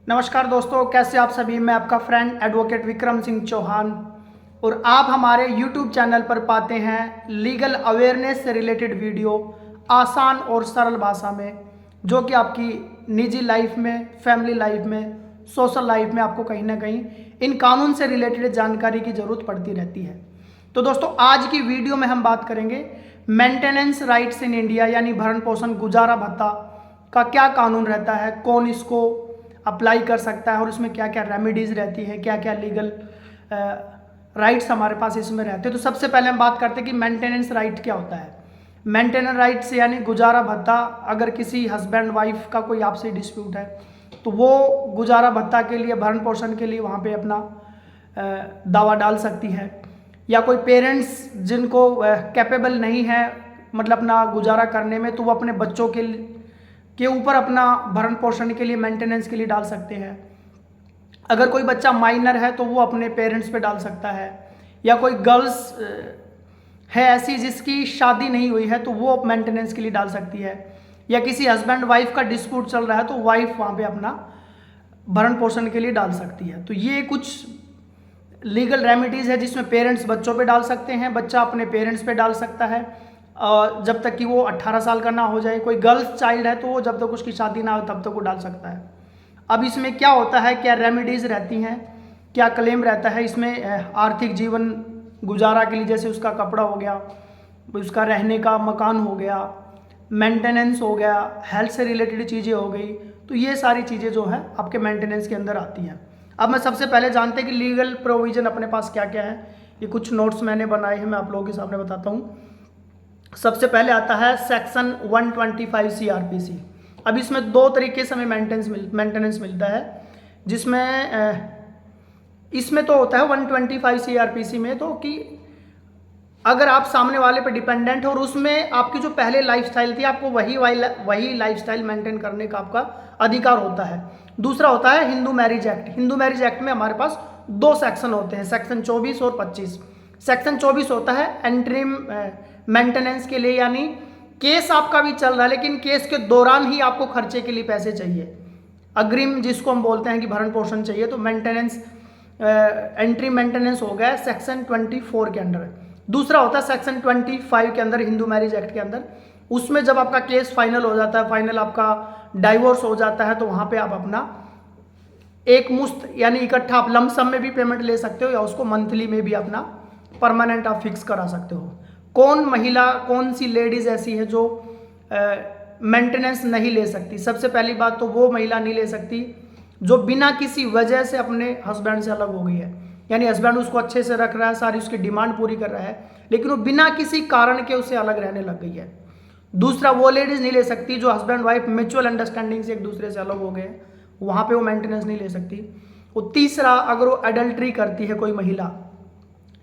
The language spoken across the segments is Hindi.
नमस्कार दोस्तों, कैसे आप सभी। मैं आपका फ्रेंड एडवोकेट विक्रम सिंह चौहान और आप हमारे YouTube चैनल पर पाते हैं लीगल अवेयरनेस से रिलेटेड वीडियो आसान और सरल भाषा में, जो कि आपकी निजी लाइफ में, फैमिली लाइफ में, सोशल लाइफ में आपको कहीं ना कहीं इन कानून से रिलेटेड जानकारी की ज़रूरत पड़ती रहती है। तो दोस्तों, आज की वीडियो में हम बात करेंगे मेंटेनेंस राइट्स इन इंडिया, यानी भरण पोषण गुजारा भत्ता का क्या कानून रहता है, कौन इसको अप्लाई कर सकता है और इसमें क्या क्या रेमेडीज़ रहती हैं, क्या क्या लीगल राइट्स हमारे पास इसमें रहते हैं। तो सबसे पहले हम बात करते हैं कि मेंटेनेंस राइट क्या होता है। मेंटेनेंस राइट्स यानी गुजारा भत्ता। अगर किसी हस्बैंड वाइफ का कोई आपसे डिस्प्यूट है तो वो गुजारा भत्ता के लिए, भरण पोषण के लिए वहाँ पे अपना दावा डाल सकती है। या कोई पेरेंट्स जिनको कैपेबल नहीं है मतलब अपना गुजारा करने में, तो वो अपने बच्चों के ऊपर अपना भरण पोषण के लिए, मेंटेनेंस के लिए डाल सकते हैं। अगर कोई बच्चा माइनर है तो वो अपने पेरेंट्स पे डाल सकता है। या कोई गर्ल्स है ऐसी जिसकी शादी नहीं हुई है तो वो मेंटेनेंस के लिए डाल सकती है। या किसी हस्बैंड वाइफ का डिस्प्यूट चल रहा है तो वाइफ वहाँ पे अपना भरण पोषण के लिए डाल सकती है। तो ये कुछ लीगल रेमेडीज़ है जिसमें पेरेंट्स बच्चों पे डाल सकते हैं, बच्चा अपने पेरेंट्स पे डाल सकता है जब तक कि वो 18 साल का ना हो जाए। कोई गर्ल्स चाइल्ड है तो वो जब तक उसकी शादी ना हो तब तक वो डाल सकता है। अब इसमें क्या होता है, क्या रेमेडीज़ रहती हैं, क्या क्लेम रहता है इसमें। आर्थिक जीवन गुजारा के लिए, जैसे उसका कपड़ा हो गया, उसका रहने का मकान हो गया, मेंटेनेंस हो गया, हेल्थ से रिलेटेड चीज़ें हो गई। तो ये सारी चीज़ें जो है आपके मेंटेनेंस के अंदर आती हैं। अब मैं सबसे पहले जानते हैं कि लीगल प्रोविज़न अपने पास क्या क्या है। ये कुछ नोट्स मैंने बनाए हैं, मैं आप लोगों के सामने बताता हूँ। सबसे पहले आता है सेक्शन 125 CRPC। अब इसमें दो तरीके से हमें मेंटेनेंस मिलता है, जिसमें इसमें तो होता है 125 CRPC में तो कि अगर आप सामने वाले पे डिपेंडेंट हो और उसमें आपकी जो पहले लाइफस्टाइल थी, आपको वही लाइफस्टाइल मेंटेन करने का आपका अधिकार होता है। दूसरा होता है Hindu marriage act. Hindu marriage act में हमारे पास दो सेक्शन होते हैं, सेक्शन 24 और 25। सेक्शन 24 होता है एंट्रीम मेंटेनेंस के लिए, यानी केस आपका भी चल रहा है लेकिन केस के दौरान ही आपको खर्चे के लिए पैसे चाहिए, अग्रिम जिसको हम बोलते हैं कि भरण पोषण चाहिए। तो मेंटेनेंस एंट्री मेंटेनेंस हो गया सेक्शन 24 के अंडर। दूसरा होता है सेक्शन 25 के अंदर, हिंदू मैरिज एक्ट के अंदर। उसमें जब आपका केस फाइनल हो जाता है, फाइनल आपका डाइवोर्स हो जाता है, तो वहाँ पे आप अपना एक मुश्त यानी इकट्ठा आप लमसम में भी पेमेंट ले सकते हो या उसको मंथली में भी अपना परमानेंट आप फिक्स करा सकते हो। कौन महिला, कौन सी लेडीज़ ऐसी है जो मेंटेनेंस नहीं ले सकती। सबसे पहली बात तो वो महिला नहीं ले सकती जो बिना किसी वजह से अपने हस्बैंड से अलग हो गई है, यानी हस्बैंड उसको अच्छे से रख रहा है, सारी उसकी डिमांड पूरी कर रहा है, लेकिन वो बिना किसी कारण के उससे अलग रहने लग गई है। दूसरा, वो लेडीज़ नहीं ले सकती जो हस्बैंड वाइफ म्यूचुअल अंडरस्टैंडिंग से एक दूसरे से अलग हो गए, वहाँ पे वो मेंटेनेंस नहीं ले सकती। और तीसरा, अगर वो एडल्ट्री करती है कोई महिला,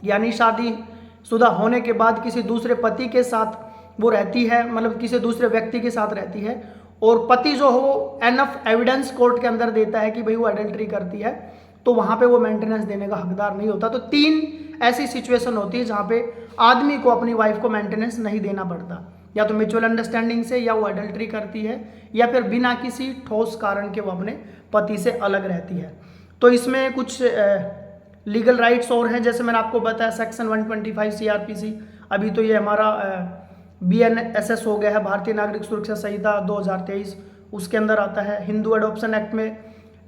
यानी शादीशुदा होने के बाद किसी दूसरे पति के साथ वो रहती है, मतलब किसी दूसरे व्यक्ति के साथ रहती है, और पति जो हो एनफ एविडेंस कोर्ट के अंदर देता है कि भाई वो एडल्ट्री करती है, तो वहाँ पे वो मेंटेनेंस देने का हकदार नहीं होता। तो तीन ऐसी सिचुएशन होती है जहाँ पे आदमी को अपनी वाइफ को मेंटेनेंस नहीं देना पड़ता, या तो म्यूचुअल अंडरस्टैंडिंग से, या वो एडल्ट्री करती है, या फिर बिना किसी ठोस कारण के वो अपने पति से अलग रहती है। तो इसमें कुछ लीगल राइट्स और हैं, जैसे मैंने आपको बताया सेक्शन 125 CRPC। अभी तो ये हमारा BNSS हो गया है, भारतीय नागरिक सुरक्षा संहिता 2023, उसके अंदर आता है। हिंदू एडॉप्शन एक्ट में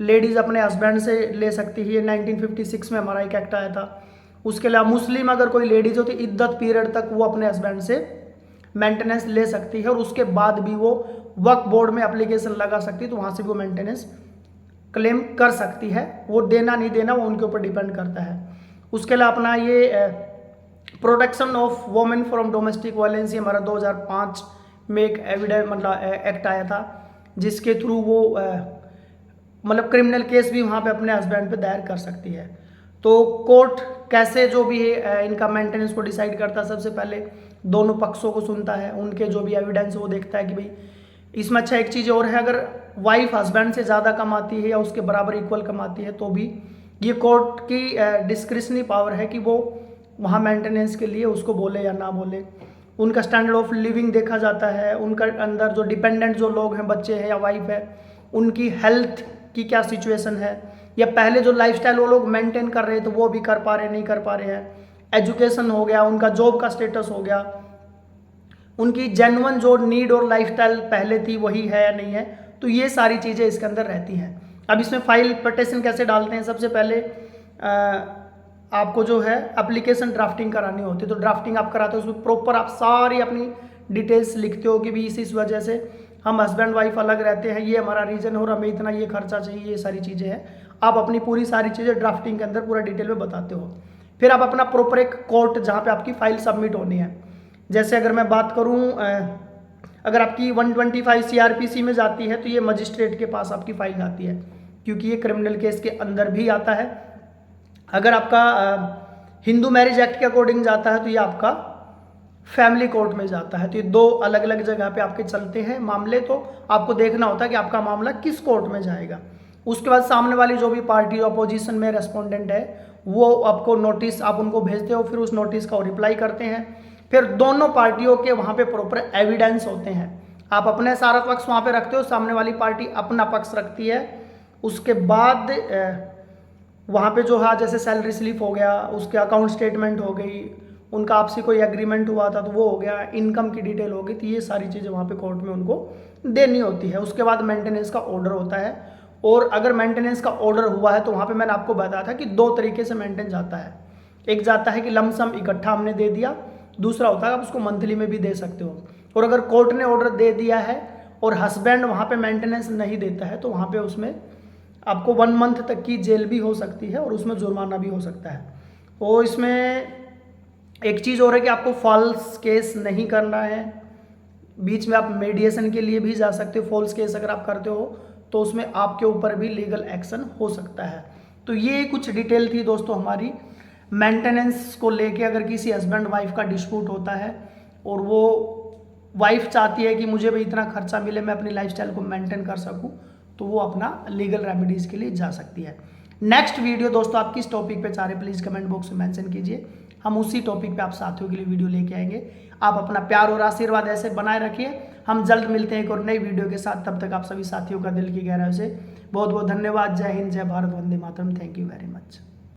लेडीज़ अपने हस्बैंड से ले सकती है, 1956 में हमारा एक एक्ट आया था। उसके अलावा मुस्लिम अगर कोई लेडीज़ होती है, इद्दत पीरियड तक वो अपने हस्बैंड से मेंटेनेंस ले सकती है, और उसके बाद भी वो वक्फ बोर्ड में एप्लीकेशन लगा सकती है, तो वहाँ से भी वो मेंटेनेंस क्लेम कर सकती है। वो देना नहीं देना वो उनके ऊपर डिपेंड करता है। उसके अलावा अपना ये protection of women from domestic violence, हमारा 2005 में एक एविडेंस मतलब एक्ट आया था, जिसके थ्रू वो मतलब क्रिमिनल केस भी वहाँ पे अपने हस्बैंड पे दायर कर सकती है। तो कोर्ट कैसे जो भी है इनका मेंटेनेंस को डिसाइड करता है, सबसे पहले दोनों पक्षों को सुनता है, उनके जो भी एविडेंस वो देखता है कि भाई इसमें अच्छा एक चीज़ और है, अगर वाइफ हस्बैंड से ज़्यादा कमाती है या उसके बराबर इक्वल कमाती है तो भी ये कोर्ट की डिस्क्रिशनरी पावर है कि वो वहाँ मेंटेनेंस के लिए उसको बोले या ना बोले। उनका स्टैंडर्ड ऑफ लिविंग देखा जाता है, उनका अंदर जो डिपेंडेंट जो लोग हैं, बच्चे हैं या वाइफ है, उनकी हेल्थ की क्या सिचुएशन है, या पहले जो लाइफस्टाइल वो लोग मेंटेन कर रहे थे वो भी कर पा रहे नहीं कर पा रहे हैं, एजुकेशन हो गया, उनका जॉब का स्टेटस हो गया, उनकी जेन्युइन जो नीड और लाइफस्टाइल पहले थी वही है या नहीं है। तो ये सारी चीज़ें इसके अंदर रहती हैं। अब इसमें फाइल पिटीशन कैसे डालते हैं, सबसे पहले आपको जो है एप्लीकेशन ड्राफ्टिंग करानी होती है। तो ड्राफ्टिंग आप कराते हो, उसमें प्रॉपर आप सारी अपनी डिटेल्स लिखते हो कि भी इस वजह से हम हस्बैंड वाइफ अलग रहते हैं, ये हमारा रीज़न है और हमें इतना ये खर्चा चाहिए, ये सारी चीज़ें हैं। आप अपनी पूरी सारी चीज़ें ड्राफ्टिंग के अंदर पूरा डिटेल में बताते हो। फिर आप अपना प्रॉपर एक कोर्ट जहाँ पे आपकी फाइल सबमिट होनी है, जैसे अगर मैं बात करूँ, अगर आपकी 125 CRPC में जाती है तो ये मजिस्ट्रेट के पास आपकी फाइल जाती है, क्योंकि ये क्रिमिनल केस के अंदर भी आता है। अगर आपका हिंदू मैरिज एक्ट के अकॉर्डिंग जाता है तो ये आपका फैमिली कोर्ट में जाता है। तो ये दो अलग अलग जगह पे आपके चलते हैं मामले। तो आपको देखना होता है कि आपका मामला किस कोर्ट में जाएगा। उसके बाद सामने वाली जो भी पार्टी अपोजिशन में रेस्पोंडेंट है वो आपको नोटिस आप उनको भेजते हो, फिर उस नोटिस का रिप्लाई करते हैं। फिर दोनों पार्टियों के वहाँ पे प्रॉपर एविडेंस होते हैं। आप अपने सारा पक्ष वहाँ पे रखते हो, सामने वाली पार्टी अपना पक्ष रखती है। उसके बाद वहाँ पे जो है जैसे सैलरी स्लिप हो गया, उसके अकाउंट स्टेटमेंट हो गई, उनका आपसे कोई एग्रीमेंट हुआ था तो वो हो गया, इनकम की डिटेल हो गई। तो ये सारी चीज़ें वहाँ पे कोर्ट में उनको देनी होती है। उसके बाद मेंटेनेंस का ऑर्डर होता है, और अगर मेंटेनेंस का ऑर्डर हुआ है तो वहाँ पे मैंने आपको बताया था कि दो तरीके से मेंटेन जाता है। एक जाता है कि लमसम इकट्ठा हमने दे दिया, दूसरा होता है आप उसको मंथली में भी दे सकते हो। और अगर कोर्ट ने ऑर्डर दे दिया है और हस्बैंड वहाँ पे मेंटेनेंस नहीं देता है तो वहाँ पे उसमें आपको 1 मंथ तक की जेल भी हो सकती है और उसमें जुर्माना भी हो सकता है। और इसमें एक चीज़ और है कि आपको फॉल्स केस नहीं करना है। बीच में आप मेडिएशन के लिए भी जा सकते हो। फॉल्स केस अगर आप करते हो तो उसमें आपके ऊपर भी लीगल एक्शन हो सकता है। तो ये कुछ डिटेल थी दोस्तों हमारी मेंटेनेंस को लेके। अगर किसी हस्बैंड वाइफ का डिस्प्यूट होता है और वो वाइफ चाहती है कि मुझे भी इतना खर्चा मिले, मैं अपनी लाइफस्टाइल को मेंटेन कर सकूं, तो वो अपना लीगल रेमेडीज़ के लिए जा सकती है। नेक्स्ट वीडियो दोस्तों आप किस टॉपिक पे चाह रहे प्लीज़ कमेंट बॉक्स में मेंशन कीजिए। हम उसी टॉपिक पे आप साथियों के लिए वीडियो लेके आएंगे। आप अपना प्यार और आशीर्वाद ऐसे बनाए रखिए। हम जल्द मिलते हैं एक और नई वीडियो के साथ। तब तक आप सभी साथियों का दिल की गहराई से बहुत बहुत धन्यवाद। जय हिंद, जय भारत, वंदे मातरम। Thank you very much.